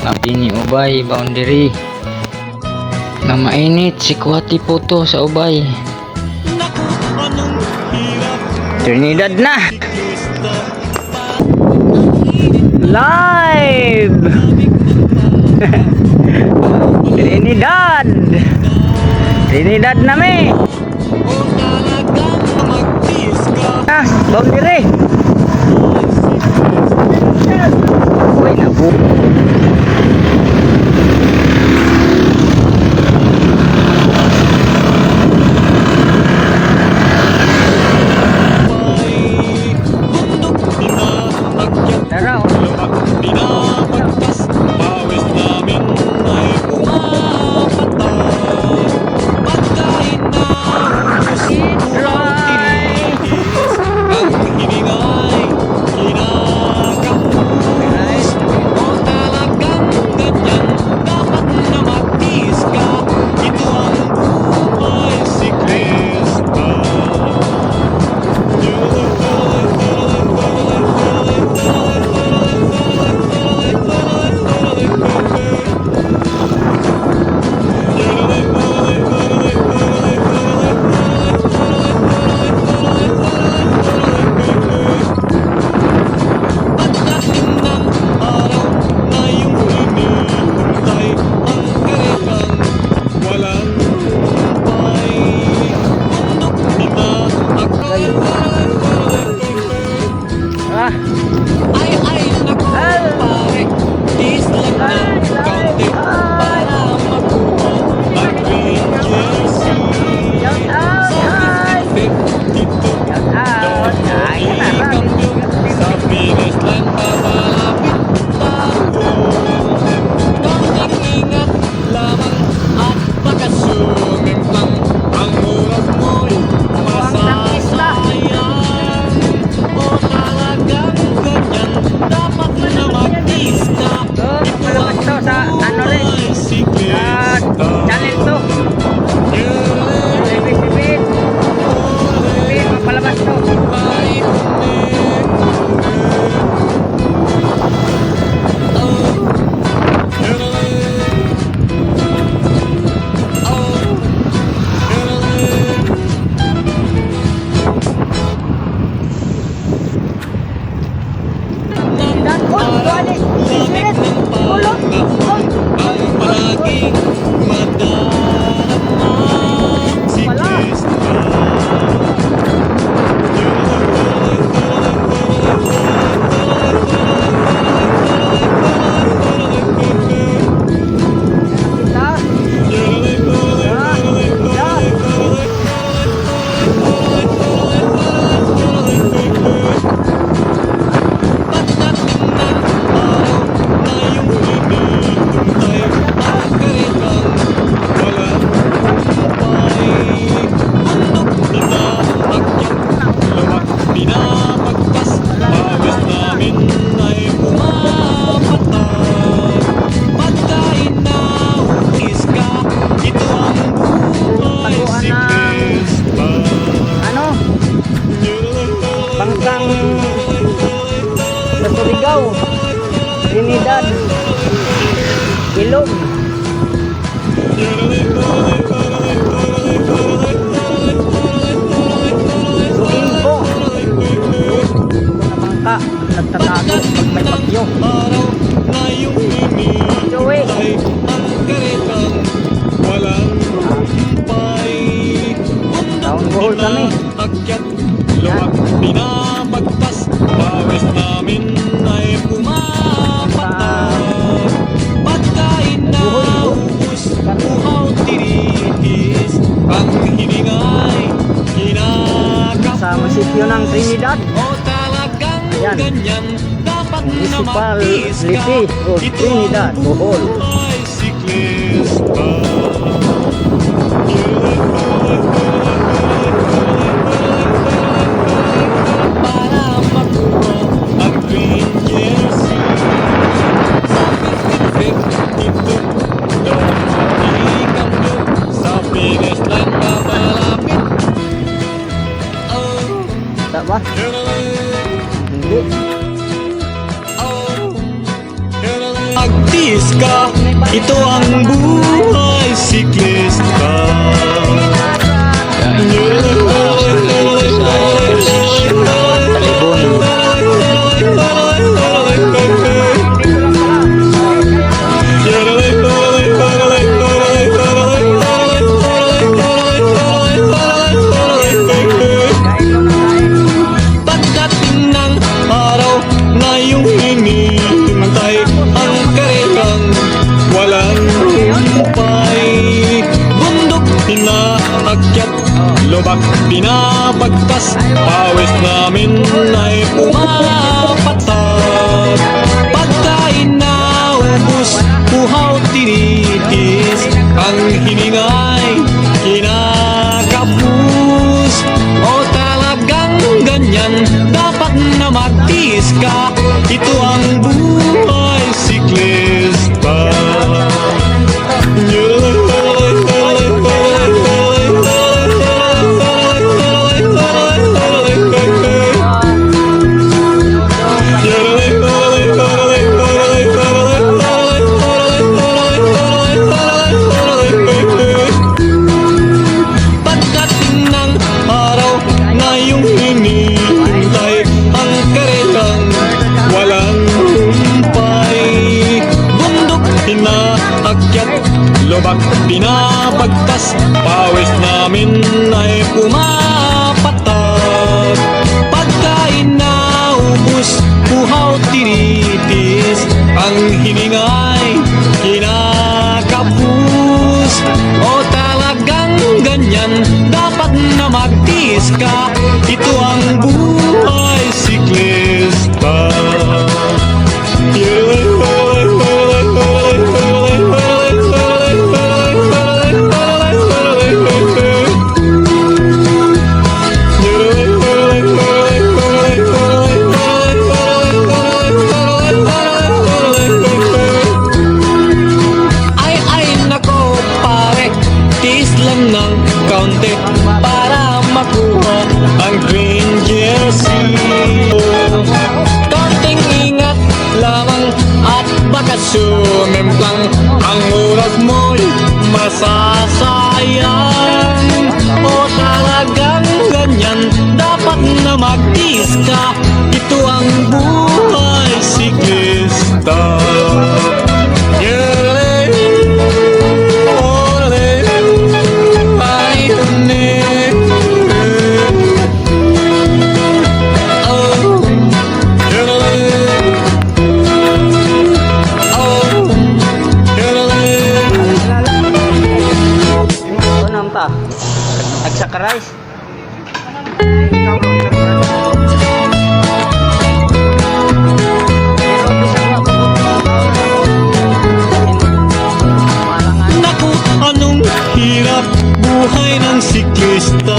Sabi ni Ubay Boundary na mainit si Kuwati Puto sa Ubay. Trinidad na live. Trinidad na me. Boundary. Uy, nabu. Trinidad, Ilog, Suimbo, Namangka, nagtatago pag may bagyo. Joey, taon buhol kami. Luwag pinapagtas, pawis namin ay pumapatag. Pagkain na ubus, uhaw tiritis, ang hiningay kinakap. Sa munisipyo ng Trinidad, O talagang yan, ganyan, dapat na Municipality matis ka. of Trinidad, Bohol. Ay siklista. Tak ba? Hindi. magtiis ka. Ito ang buhay siklista. Kahit sa exercise, talibon. Pagdating ng araw na iyong hinihintay, ang karekang walang humpay. Bundok pinaakyat, lubak pinabagtas, pawis namin ay pumapatak. Pagkain na ubos, uhaw tinitis, ang hiningay kinakapus. O talagang ganyan, dapat na magtiis ka. Ito ang buhay siklista. Pagdating ng araw na iyong hinihintay, ang karekang walang humpay. Bundok pinaakyat, lubak pinabagtas, pawis namin ay pumapatak. Pagkain na ubos, uhaw tinitis, ang hiningay kinakapus. O talagang ganyan, dapat na magtiis ka. Ito ang buhay siklista. Ay nako pare, tiis lang ng kaunti para makuha ang green jersey. Kaunting ingat lamang at baka sumemplang, ang oras mo'y masasayang. O talagang ganyan, dapat na magtiis ka. Ito ang buhay siklista. Nagsakarais. Naku, anong hirap buhay ng siklista,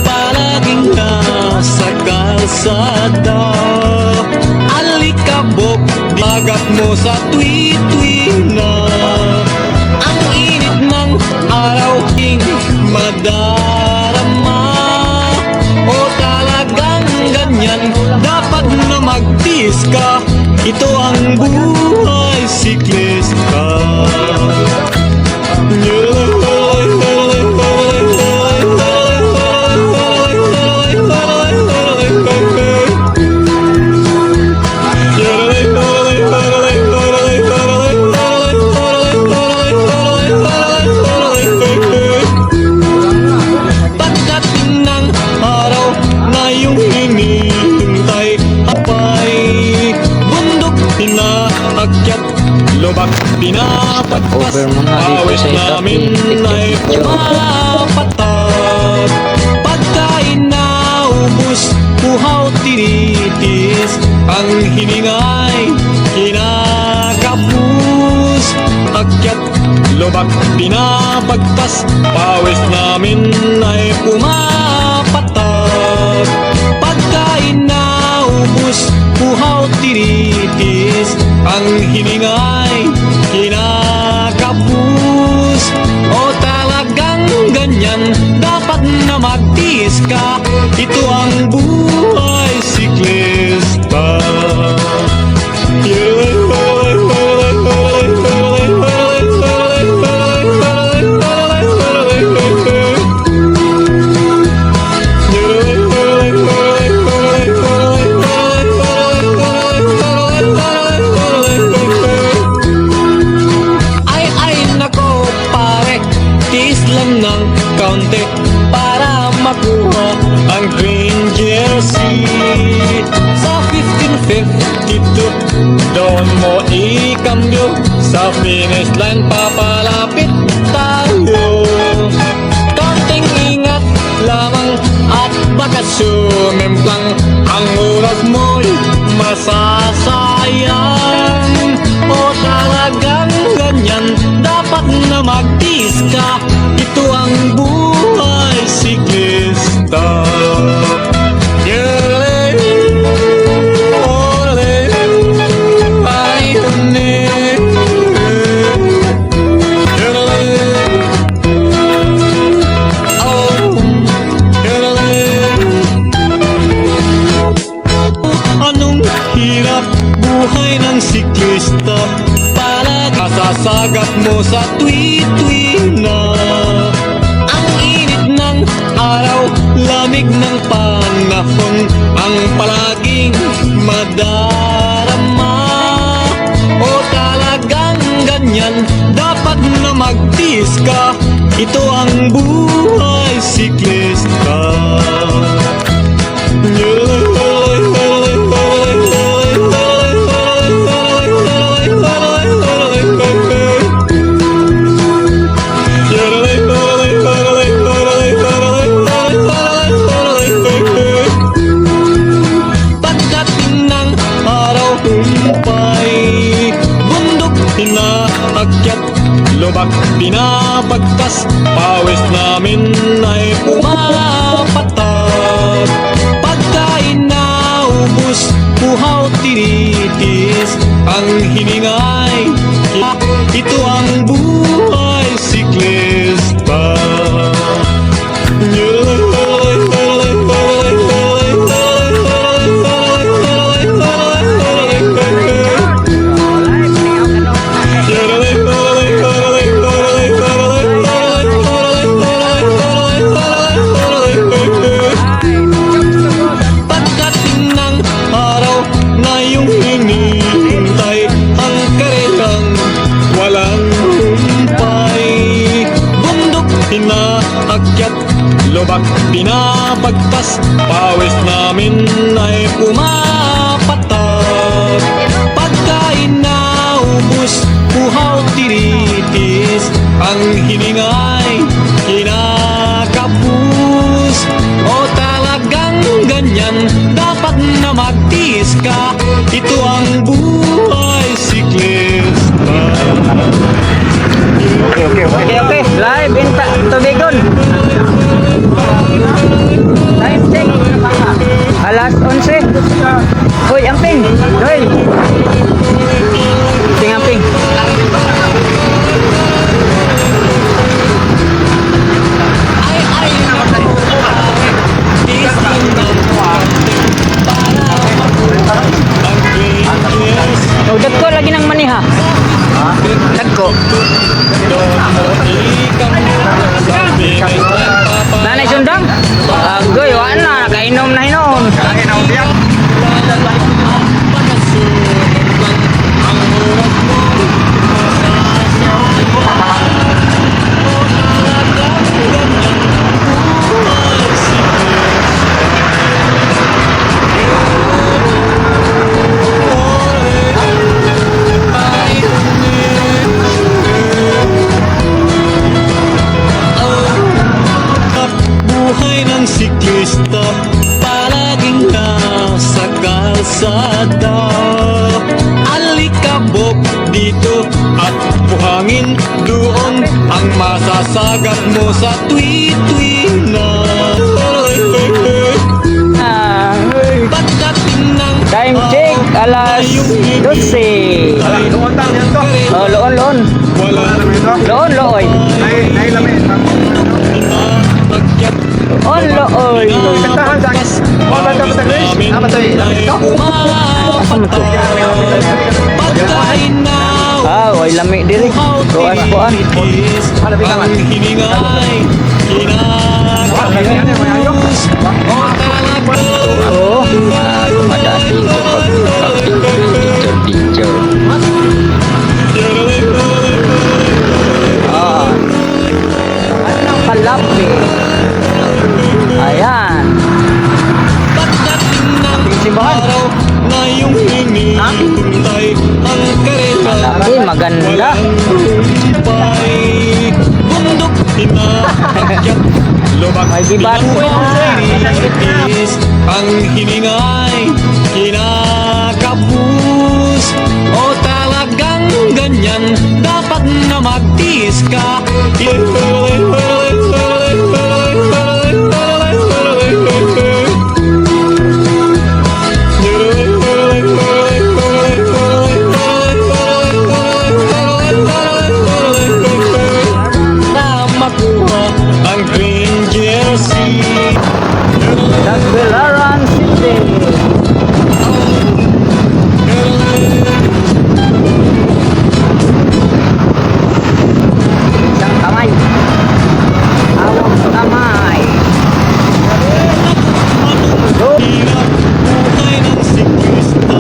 palaging nasa kalsada. Alikabok, bagat mo sa tuwi-tuwi na. Ang init ng araw king madarama. O talagang ganyan, dapat na magtiis ka. Ito ang buhay siklista. Pagdating ng araw na iyong hinihintay, apay bundok pinaakyat, lubak pinapagtas, Over mo na dito pawis sa itapi. namin ay pumapatak. Pagkain na ubos, uhaw tinitis, ang hiningay kinakapus. Akyat, lubak pinapagtas, pawis namin ay pumapatak. Pagkain na ubos, uhaw tinitis, ang hiningay kinakapus. O talagang ganyan, dapat na magtiis ka. Ito ang buhay siklista. dito, doon mo ikambyo. Sa finish line papalapit tayo. Konting ingat lamang at baka sumemplang, ang oras mo'y masasayang. O talagang ganyan, dapat na magtiis ka. Ito ang buhay siklista. Anong hirap buhay ng siklista, palagi masasagat mo sa tuwi-tuwi na. Ang init ng araw, lamig ng panahon, ang palaging madarama. O talagang ganyan, dapat na magtiis ka. Ito ang buhay siklista. Pagdating ng araw, humpay, bundok pinaakyat, lubak pinabagtas, pawis namin ay pumapatak. Pagkain na ubus, puhaw tinitis, ang hiningay, ito ang buhay siklista. Pagdating ng araw na iyong hinihintay, ang karerang walang humpay, bundok pinaakyat, lubak pinabagtas, pawis namin ay pumapatak. Pagkain na ubus, puhaw tinitis, ang hiningay kinakapus. O talagang ganyan, dapat na magtiis ka. Ito ang buhay siklista. Okay. Live in Tubigon. Time check. Alas 11. Uy, amping. Uy. Amping. Dagko lagi ng maniha. Dagko. Nanay sundang? Agoy, wala na. Nakainom na hinon. Nakainom diyan. Buhay ng siklista, palaging nasa kalsada. Alikabok dito at buhangin doon, ang masasagat mo sa tuwi-tuwi na. Pagdating ng Time check. Alas 12. Oh, loon. Loon, looy. On looy. Pagkain na Oy lami diri. Tuas poan. ang hiningay kinakapus. O talagang Oh, dumadaan dito pag-picture. Anong kalabi? Ayan. pagdating ng Simbahan. araw na iyong hinihintay, Magiban po na. Tinitis ang hiningay kinakapus. O talagang ganyan dapat na magtiis ka. Na makuha ang green jersey. Tagbilaran City. Isang kamay. Awang kamay. Hirap buhay ng siklista.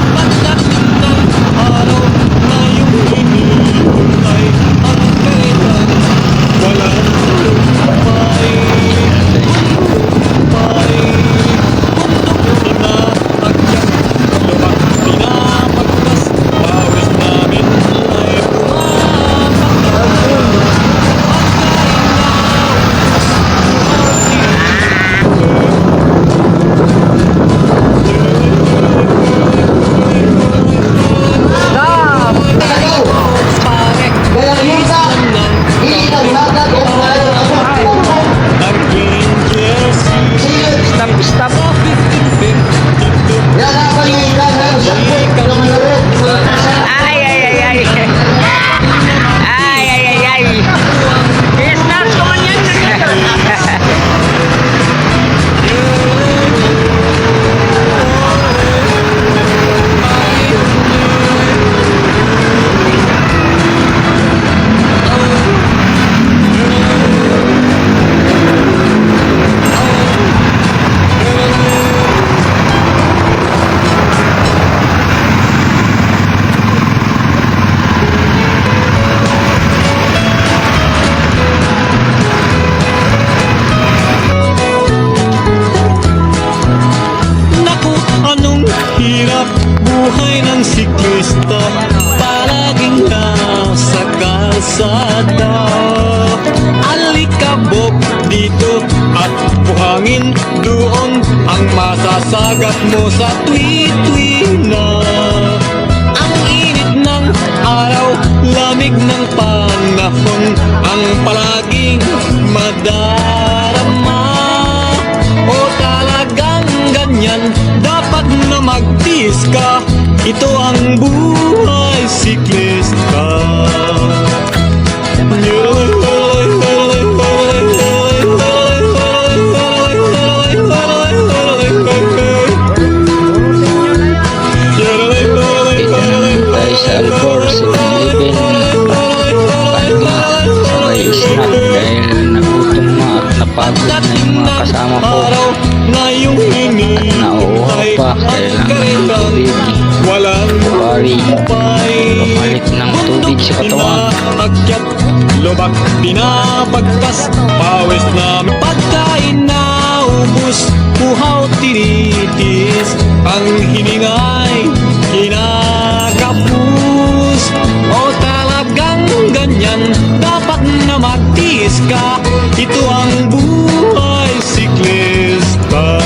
Pagdating ng araw na iyong hinihintay, ang kailan walang tagumpay. Pinapagtas, pawis namin ay pumapatak. Pare, isan ng ang green jersey. Stop, stop. Ay, ay, ay, ay. Ay, ay, ay, ay. Stop ko yan. Naku, anong hirap buhay ng siklista, palaging nasa kalsada. Alikabok dito at buhangin doon, ang masasagat mo sa tuwi-tuwi na. Ang init ng araw, lamig ng panahon, ang palaging madarama. O talagang ganyan, dapat na magtiis ka. Ito ang buhay siklista. Tayo sa Alcor 7-Eleven. Sabay snack dahil nagutom na at napagod na yung mga kasama ko. At nauuhaw pa, kailangan ng tubig. Walang Bari, pamalit ng tubig sa katawan. Akyat, lubak, pinapagtas, pawis namin. Pagkain na ubus, uhaw, tinitis, ang hiningay, kinakapus. O talagang ganyan, dapat na magtiis ka. Ito ang buhay siklista.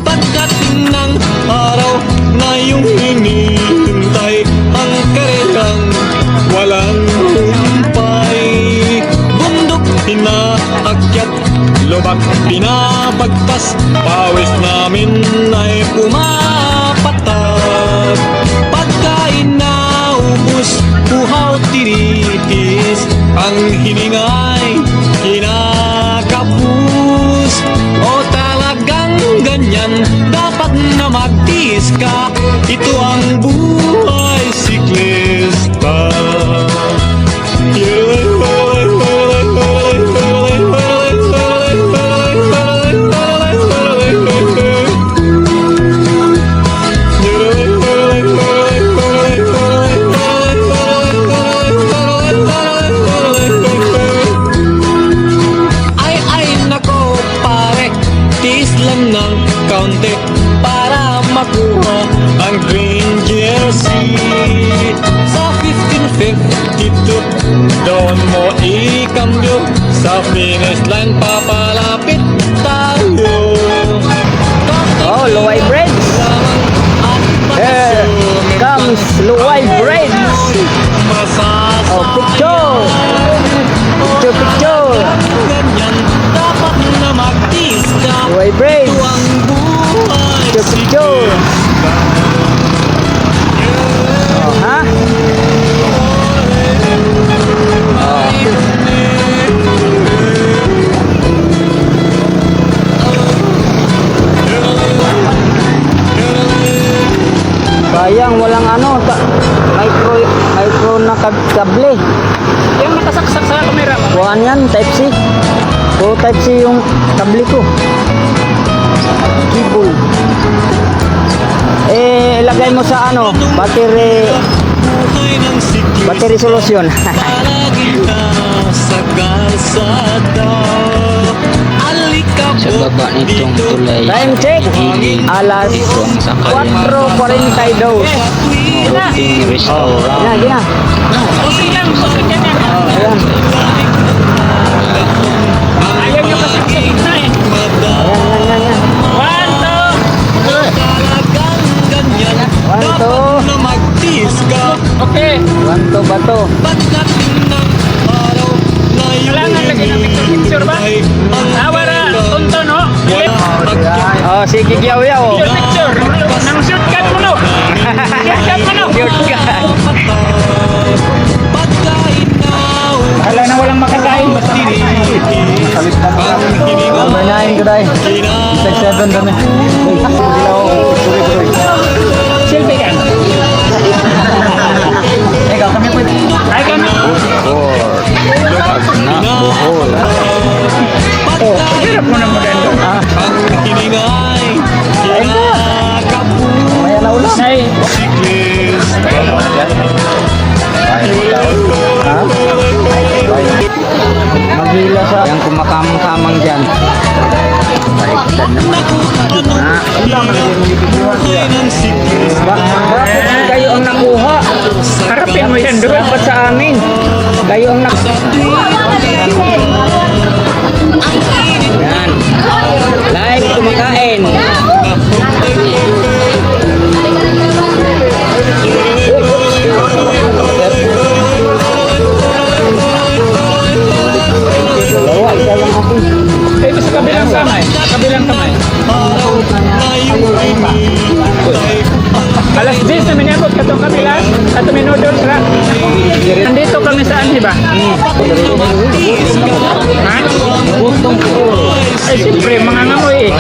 Pagdating ng araw na iyong hinihintay, ang karelang walang humpay. Bundok pinaakyat, lubak pinapagtas, pawis namin ay pumapatak. Pagkain na ubus, uhaw, tinitis, ang hiningay, kinakapus. O talagang ganyan, dapat na magtiis ka. Ito ang buhay siklista. Sa finish line papalapit tayo. Oh, Luway Bridge. Here comes Luway Bridge. Oh, picture. Picture, picture. Ganyan dapat na magtiis ka. Luway Bridge. Ito ang buhay. Picture, picture. Oh, ha? Sayang, walang ano, micro na kable. Yung nakasaksak sa kamera. Buwan yan, type C. Puro type C yung kable ko. Cable. Ilagay mo sa ano, battery solution. Palagi ka sa kalsada. Alikabok Sa baba nitong tulay, Time check. Alas ang sakay 4:42. Routing restaurant. Gina, gina. Okay lang, bakit yan yan? Ayan. Ayaw nyo kasi sa gitna eh. Ayan, yan. One, two. talagang ganyan. One, two. Dapat na magtiis ka. Okay. Wanto ba to? Pagdating ng araw na yun Kailangan lagyan ng picture ba? Awara, tunto no? Oh, sige, yaw-yaw. Picture. Nang shortcut mo no? Shortcut mo no? Shortcut. Kala na walang makakain. Manahin ko dahil. Tag 7 kami. Selfie ka. Ikaw, kami po. Ay ka na. Oh, hirap mo na mo din. Ang hiningay, kinakabusiklis. Maya na ulam. Ay, Maghila sa... Yang kumakamang-kamang dyan. Baliktad naman. Buhay ng siklis. Bakit kayo ang nakuha? harapin mo yan doon. Dapat sa amin. Kayo ang Yan. Live kumakain. Dalawa, isa lang ako. Ay, sa kabilang kamay. Kabilang kamay. Alas 10 na minabot katong kabila. Kato minudol ra. Nandito kami saan, di ba? Ha? Gustong ko. Ay, siyempre, mga ngamoy eh.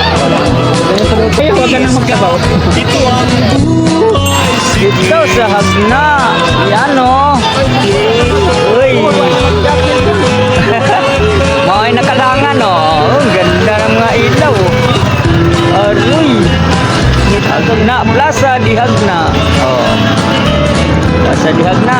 Ay, huwag ka nang magsabaw. Ito ang buhay Dito sa Hagna. Yan o. Uy. Mga nakadangan o. Ang ganda ng mga ilaw. Aroy. Hagna. Plaza di Hagna. Oh. Plaza di Hagna.